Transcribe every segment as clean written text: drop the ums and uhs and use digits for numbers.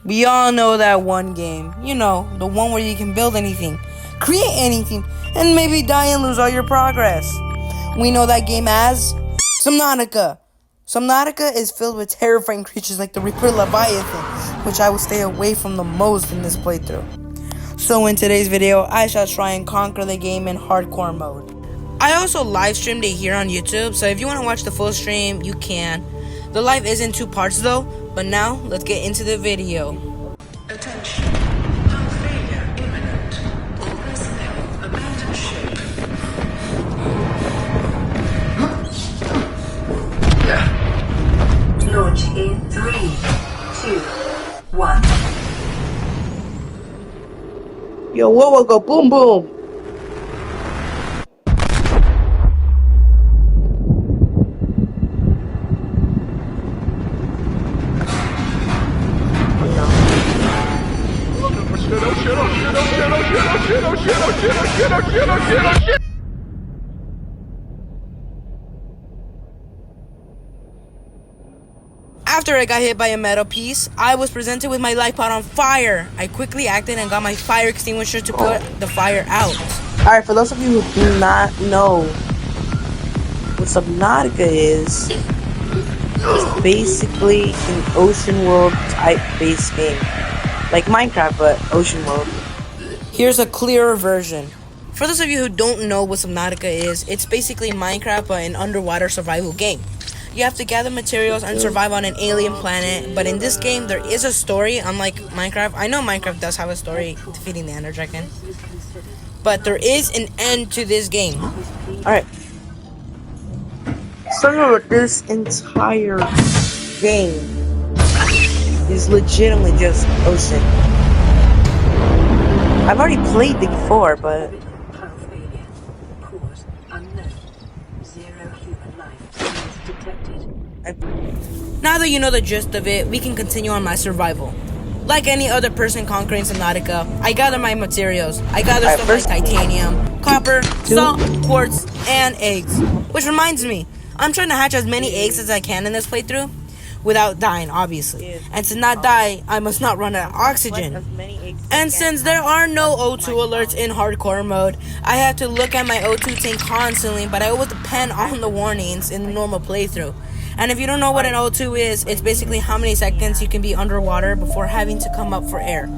We all know that one game. You know, the one where you can build anything, create anything, and maybe die and lose all your progress. We know that game as Subnautica. Subnautica is filled with terrifying creatures like the Reaper Leviathan, which I will stay away from the most in this playthrough. So in today's video, I shall try and conquer the game in hardcore mode. I also live streamed it here on YouTube, so if you want to watch the full stream, you can. The live is in 2 parts though, but now let's get into the video. Attention. Hull failure imminent. All personnel abandon ship. Launch in 3, 2, 1. Yo, whoa, go boom boom. After I got hit by a metal piece, I was presented with my life pod on fire. I quickly acted and got my fire extinguisher to put the fire out. Alright, for those of you who do not know what Subnautica is, it's basically an ocean world type base game. Like Minecraft, but ocean world. Here's a clearer version. For those of you who don't know what Subnautica is, it's basically Minecraft but an underwater survival game. You have to gather materials and survive on an alien planet, but in this game there is a story, unlike Minecraft. I know Minecraft does have a story, defeating the Ender Dragon, but there is an end to this game. Alright. So this entire game is legitimately just ocean. I've already played it before, but Hull failure. Cause unknown. 0 human life detected. now that you know the gist of it, we can continue on my survival. Like any other person conquering Subnautica, I gather my materials. I gather stuff like titanium, copper, salt, quartz, and eggs. Which reminds me, I'm trying to hatch as many eggs as I can in this playthrough, without dying, obviously. And to not die, I must not run out of oxygen. And since there are no O2 alerts in hardcore mode, I have to look at my O2 tank constantly, but I always depend on the warnings in the normal playthrough. And if you don't know what an O2 is, it's basically how many seconds you can be underwater before having to come up for air.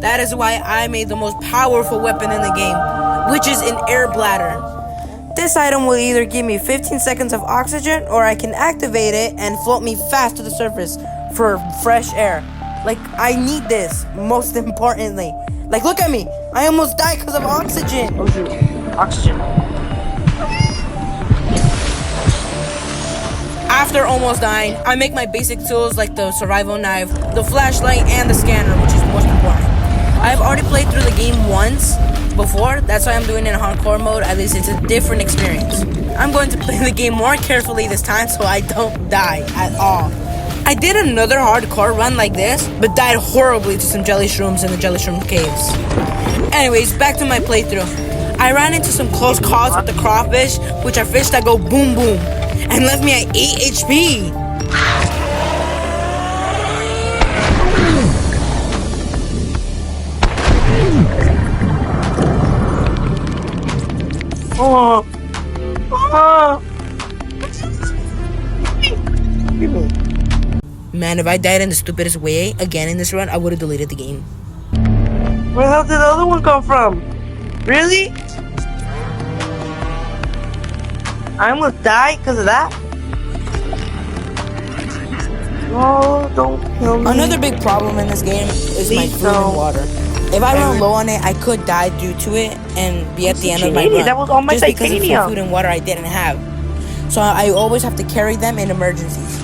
That is why I made the most powerful weapon in the game, which is an air bladder. This item will either give me 15 seconds of oxygen, or I can activate it and float me fast to the surface for fresh air. Like, I need this, most importantly. Like, look at me. I almost died because of oxygen. Oh, shoot. Oxygen. After almost dying, I make my basic tools like the survival knife, the flashlight, and the scanner, which is most important. I've already played through the game once before, that's why I'm doing it in hardcore mode. At least it's a different experience. I'm going to play the game more carefully this time so I don't die at all. I did another hardcore run like this, but died horribly to some jelly shrooms in the jelly shroom caves. Anyways, back to my playthrough. I ran into some close calls with the crawfish, which are fish that go boom boom, and left me at 8 HP. Oh. Man, if I died in the stupidest way again in this run, I would have deleted the game. Where the hell did the other one come from? Really? I almost died because of that? Oh, don't kill me. Another big problem in this game is my food and water. If I run low on it, I could die due to it and be at the end of my run. That was all my just because of the food and water I didn't have. So I always have to carry them in emergencies.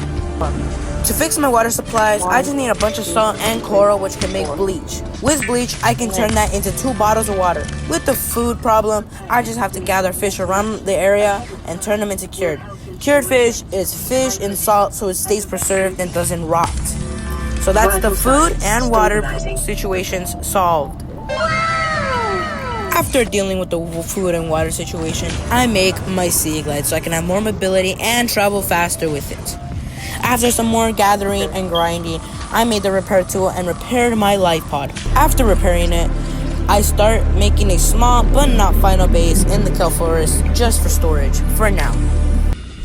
To fix my water supplies, I just need a bunch of salt and coral, which can make bleach. With bleach, I can turn that into 2 bottles of water. With the food problem, I just have to gather fish around the area and turn them into cured. Cured fish is fish in salt, so it stays preserved and doesn't rot. So that's the food and water situations solved. After dealing with the food and water situation, I make my sea glide so I can have more mobility and travel faster with it. After some more gathering and grinding, I made the repair tool and repaired my life pod. After repairing it, I start making a small but not final base in the kelp forest just for storage, for now.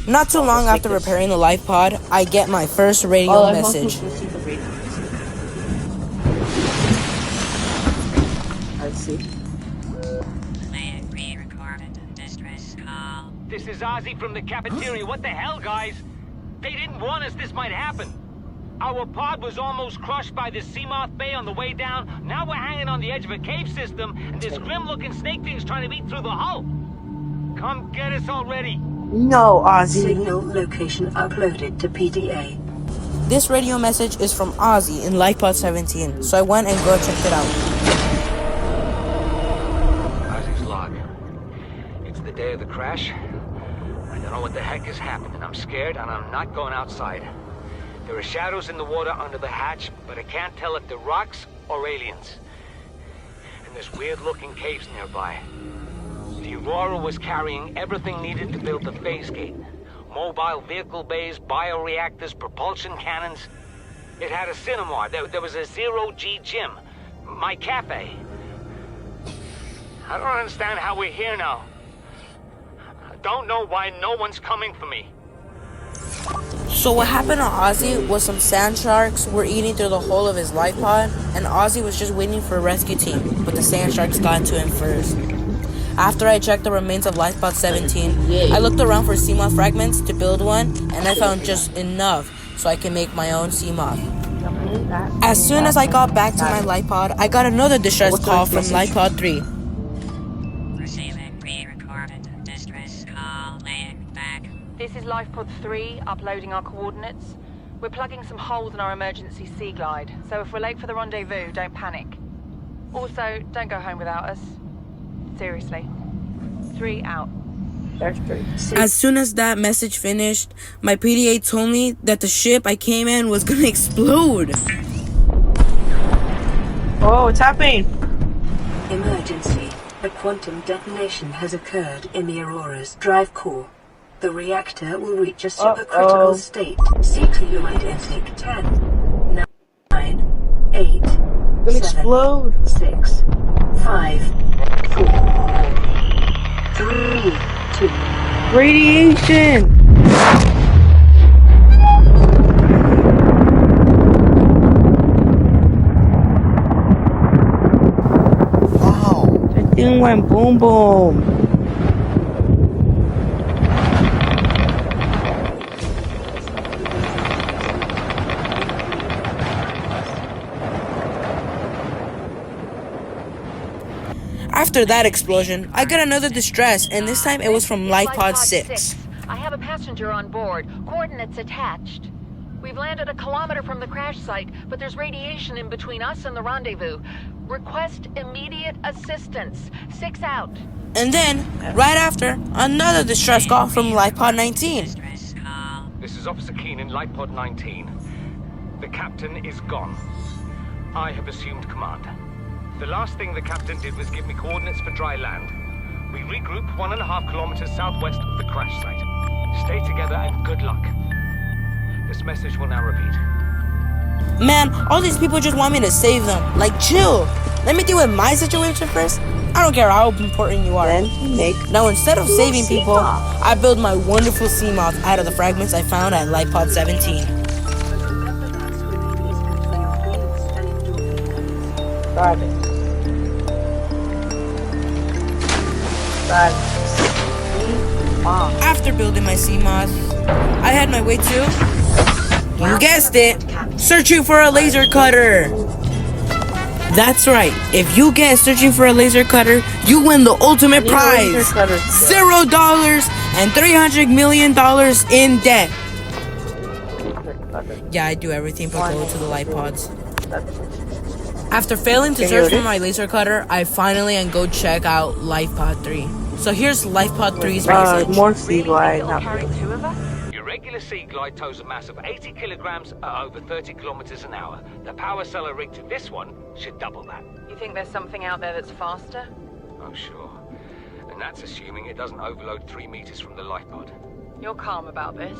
Not too long after repairing the life pod, I get my first radio message. Let's see. This is Ozzy from the cafeteria. What the hell, guys? They didn't warn us this might happen. Our pod was almost crushed by the Seamoth Bay on the way down. Now we're hanging on the edge of a cave system, and this grim-looking snake thing's trying to eat through the hull. Come get us already. No, Ozzy. Signal location uploaded to PDA. This radio message is from Ozzy in LifePod 17, so I went and go checked it out. Ozzy's log. It's the day of the crash. I don't know what the heck is happening. I'm scared, and I'm not going outside. There are shadows in the water under the hatch, but I can't tell if they're rocks or aliens. And there's weird-looking caves nearby. The Aurora was carrying everything needed to build the phase gate. Mobile vehicle bays, bioreactors, propulsion cannons. It had a cinema. There was a zero-G gym. My cafe. I don't understand how we're here now. I don't know why no one's coming for me. So what happened to Ozzy was some sand sharks were eating through the hole of his life pod, and Ozzy was just waiting for a rescue team, but the sand sharks got to him first. After I checked the remains of LifePod 17, I looked around for Seamoth fragments to build one, and I found just enough so I can make my own Seamoth. As soon as I got back to my LifePod, I got another distress call from LifePod 3. Receiving pre-recorded distress call, laying back. This is LifePod 3, uploading our coordinates. We're plugging some holes in our emergency sea glide, so if we're late for the rendezvous, don't panic. Also, don't go home without us. Seriously. 3 out. There's 3. As soon as that message finished, my PDA told me that the ship I came in was gonna explode. Oh, it's happening. Emergency. A quantum detonation has occurred in the Aurora's drive core. The reactor will reach a supercritical state. Nucleoid intake 10, 9, 8, It'll 7, explode. 6, 5, 4, 3, 2. Radiation. Wow. That thing went boom boom. After that explosion, I got another distress, and this time it was from LifePod 6. I have a passenger on board. Coordinates attached. We've landed a kilometer from the crash site, but there's radiation in between us and the rendezvous. Request immediate assistance. 6 out. And then, right after, another distress call from LifePod 19. Distress call. This is Officer Keenan, LifePod 19. The captain is gone. I have assumed command. The last thing the captain did was give me coordinates for dry land. We regroup 1.5 kilometers southwest of the crash site. Stay together and good luck. This message will now repeat. Man, all these people just want me to save them. Like, chill. Let me deal with my situation first. I don't care how important you are. Then make. Now, instead of saving people, I build my wonderful Seamoth out of the fragments I found at LifePod 17. Private. After building my Seamoth, I had my way to, you guessed it, searching for a laser cutter. That's right. If you get searching for a laser cutter, you win the ultimate prize. $0 and $300 million in debt. Yeah, I do everything but go to the light pods. After failing to search for my laser cutter, I finally and go check out LifePod 3. So here's LifePod 3's message. More sea glide. Carry 2 of us? Your regular sea glide tows a mass of 80 kilograms at over 30 kilometers an hour. The power cell rigged to this one should double that. You think there's something out there that's faster? Oh, sure. And that's assuming it doesn't overload 3 meters from the life pod. You're calm about this.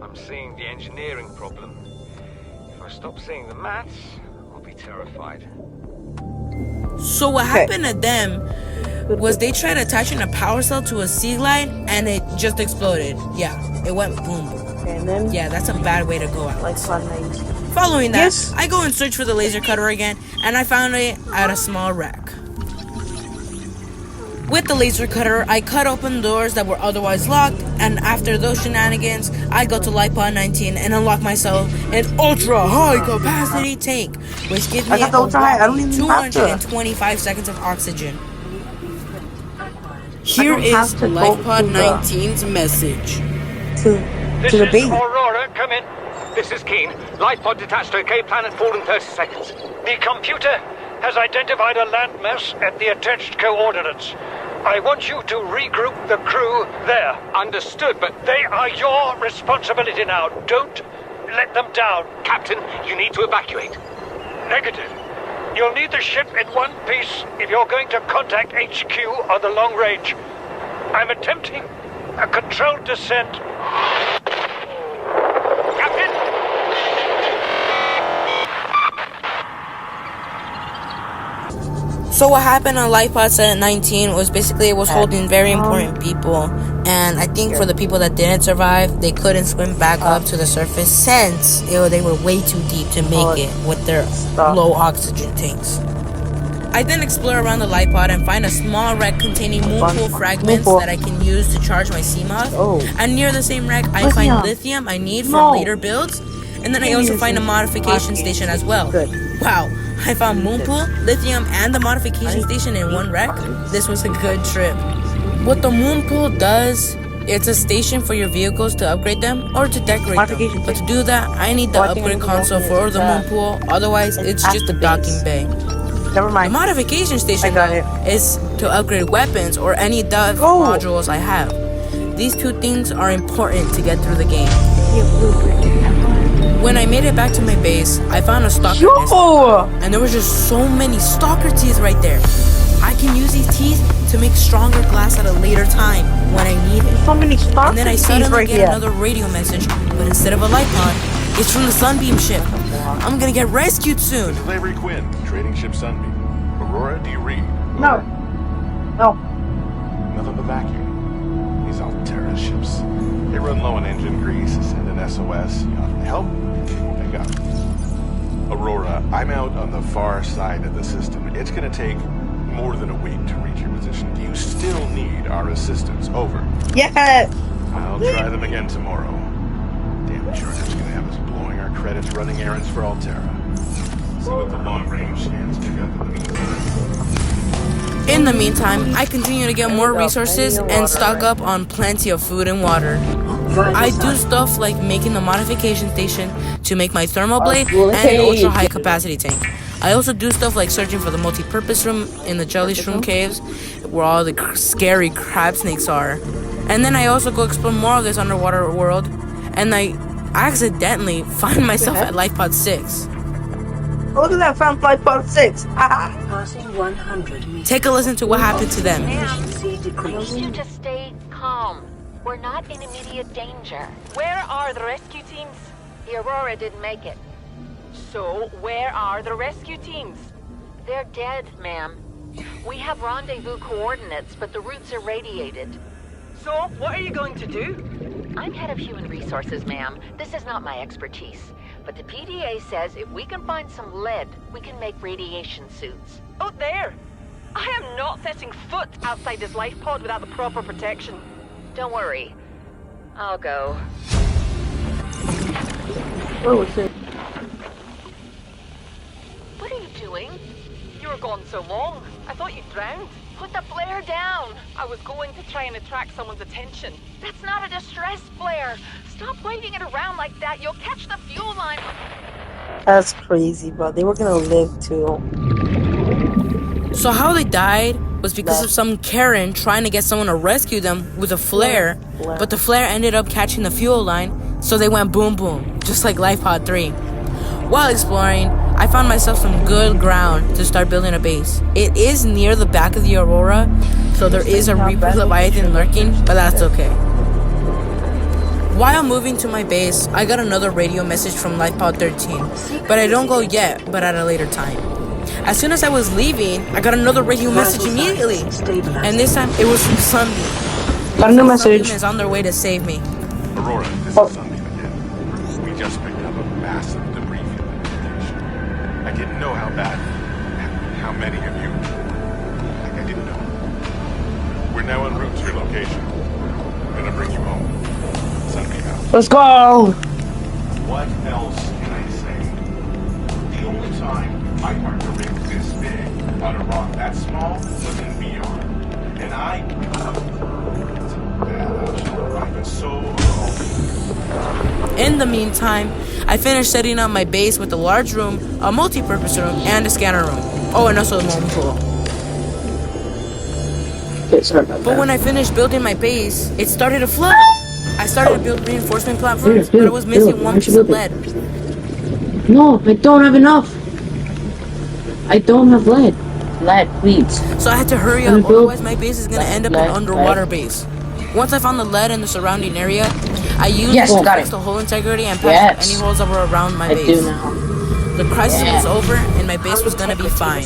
I'm seeing the engineering problem. If I stop seeing the maths, I'll be terrified. So what happened to them was they tried attaching a power cell to a sea glide and it just exploded. Yeah, it went boom. And then, Yeah, that's a bad way to go out. like Pod 19. Following that, Yes. I go and search for the laser cutter again, and I found it at a small wreck. With the laser cutter, I cut open doors that were otherwise locked, and after those shenanigans, I go to Light Pod 19 and unlock myself an ultra high capacity tank, which gives me I got the ultra high. I don't even have to. 225 seconds of oxygen. Here don't have is to Life go Pod to the- 19's message. This To the is base. Aurora, come in. This is Keen. Life pod detached to Cape Planet 4 in 30 seconds. The computer has identified a landmass at the attached coordinates. I want you to regroup the crew there. Understood, but They are your responsibility now. Don't let them down. Captain, you need to evacuate. Negative. You'll need the ship in one piece if you're going to contact HQ on the long range. I'm attempting a controlled descent. Captain! So what happened on Life Pod 19 was basically it was holding very important people, and I think for the people that didn't survive, they couldn't swim back up to the surface since they were way too deep to make it with their low oxygen tanks. I then explore around the light pod and find a small wreck containing moonpool fragments that I can use to charge my CMOS. And near the same wreck, I find lithium I need for later builds. And then I also find a modification station as well. Wow, I found moonpool, lithium, and the modification station in one wreck. This was a good trip. What the moonpool does, it's a station for your vehicles to upgrade them or to decorate them. But to do that, I need the upgrade console for the moonpool. Otherwise, it's just a docking bay. Never mind. The modification station got it. is to upgrade weapons or any dev modules I have. These two things are important to get through the game. When I made it back to my base, I found a stalker nest, and there was just so many stalker teeth right there. I can use these teeth to make stronger glass at a later time when I need it. So many stalker And then I teeth suddenly right get here. another radio message, but instead of a light pod, it's from the Sunbeam ship. I'm gonna get rescued soon. Slavery Quinn, trading ship Sunbeam. Aurora, do you read? No. No. Nothing but vacuum. These Altera ships. They run low on engine grease, send an SOS. You offer help, they won't pick up. Aurora, I'm out on the far side of the system. It's gonna take more than a week to reach your position. Do you still need our assistance? Over. Yes. I'll try them again tomorrow. Damn charter's gonna have us blowing our credits running errands for Altera. See what the long-range scans pick up in the meantime. In the meantime, I continue to get more resources and stock up on plenty of food and water. I do stuff like making the modification station to make my thermal blade and an ultra high capacity tank. I also do stuff like searching for the multi-purpose room in the jelly shroom caves where all the scary crab snakes are. And then I also go explore more of this underwater world, and I accidentally find myself at Life Pod 6. Look at that, found Flight Pod 6. Passing 100 meters. Take a listen to what happened to them. Efficiency I decreased. need you to stay calm. We're not in immediate danger. Where are the rescue teams? The Aurora didn't make it. So, where are the rescue teams? They're dead, ma'am. We have rendezvous coordinates, but the route's irradiated. So, what are you going to do? I'm head of human resources, ma'am. This is not my expertise. But the PDA says if we can find some lead, we can make radiation suits. Out there! I am not setting foot outside this life pod without the proper protection. Don't worry. I'll go. Oh, shit. What are you doing? You were gone so long. I thought you drowned. Put the flare down! I was going to try and attract someone's attention. That's not a distress flare! Stop waving it around like that. You'll catch the fuel line. That's crazy, bro. They were gonna live too. So how they died was because of some Karen trying to get someone to rescue them with a flare, but the flare ended up catching the fuel line, so they went boom boom, just like Life Pod 3. While exploring, I found myself some good ground to start building a base. It is near the back of the Aurora, so there is a Reaper Leviathan lurking, but that's okay. While moving to my base, I got another radio message from LifePod 13, but I don't go yet, but at a later time. As soon as I was leaving, I got another radio message immediately, and this time it was from Sunbeam. Got a new message. Sunbeam is on their way to save me. Aurora, this is Sunbeam again. We just picked up a massive debris field in the station. I didn't know how bad, how many of you. Like, I didn't know. We're now en route to your location. I'm gonna bring you home. Sunbeam out. Let's go. What else can I say? The only time I parked a rig this big on a rock that small was in VR. And I've been so alone. In the meantime, I finished setting up my base with a large room, a multi-purpose room, and a scanner room. Oh, and also a moving pool. Okay, sorry about But that. when I finished building my base, it started to flood. I started to build reinforcement platforms, but I was missing one piece of lead. No, I don't have enough. I don't have lead. Lead, please. So I had to hurry up, otherwise my base is going to end up an underwater base. Once I found the lead in the surrounding area, I used it to fix the hole integrity and patch up any holes that were around my base. I do now. The crisis was over and my base was going to be fine.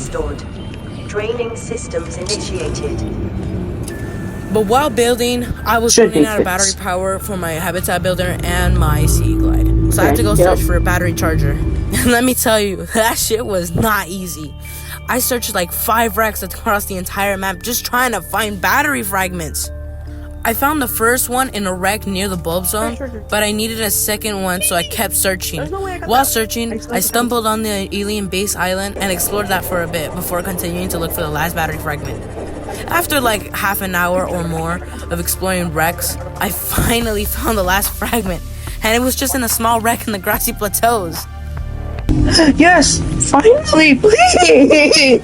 Draining systems initiated. But while building, I was running out of battery power for my habitat builder and my sea glide. So I had to go search for a battery charger. And let me tell you, that shit was not easy. I searched like 5 wrecks across the entire map just trying to find battery fragments. I found the first one in a wreck near the bulb zone, but I needed a second one, so I kept searching. While searching, I stumbled on the alien base island and explored that for a bit before continuing to look for the last battery fragment. After like half an hour or more of exploring wrecks, I finally found the last fragment, and it was just in a small wreck in the grassy plateaus. Yes, finally, please.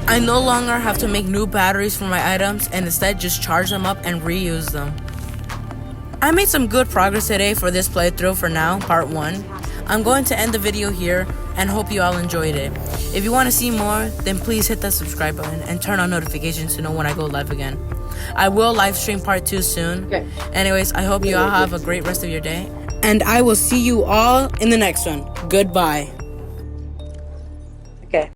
I no longer have to make new batteries for my items and instead just charge them up and reuse them. I made some good progress today for this playthrough for now, part 1. I'm going to end the video here and hope you all enjoyed it. If you want to see more, then please hit that subscribe button and turn on notifications to know when I go live again. I will live stream part 2 soon. Anyways, I hope you all have a great rest of your day, and I will see you all in the next one. Goodbye.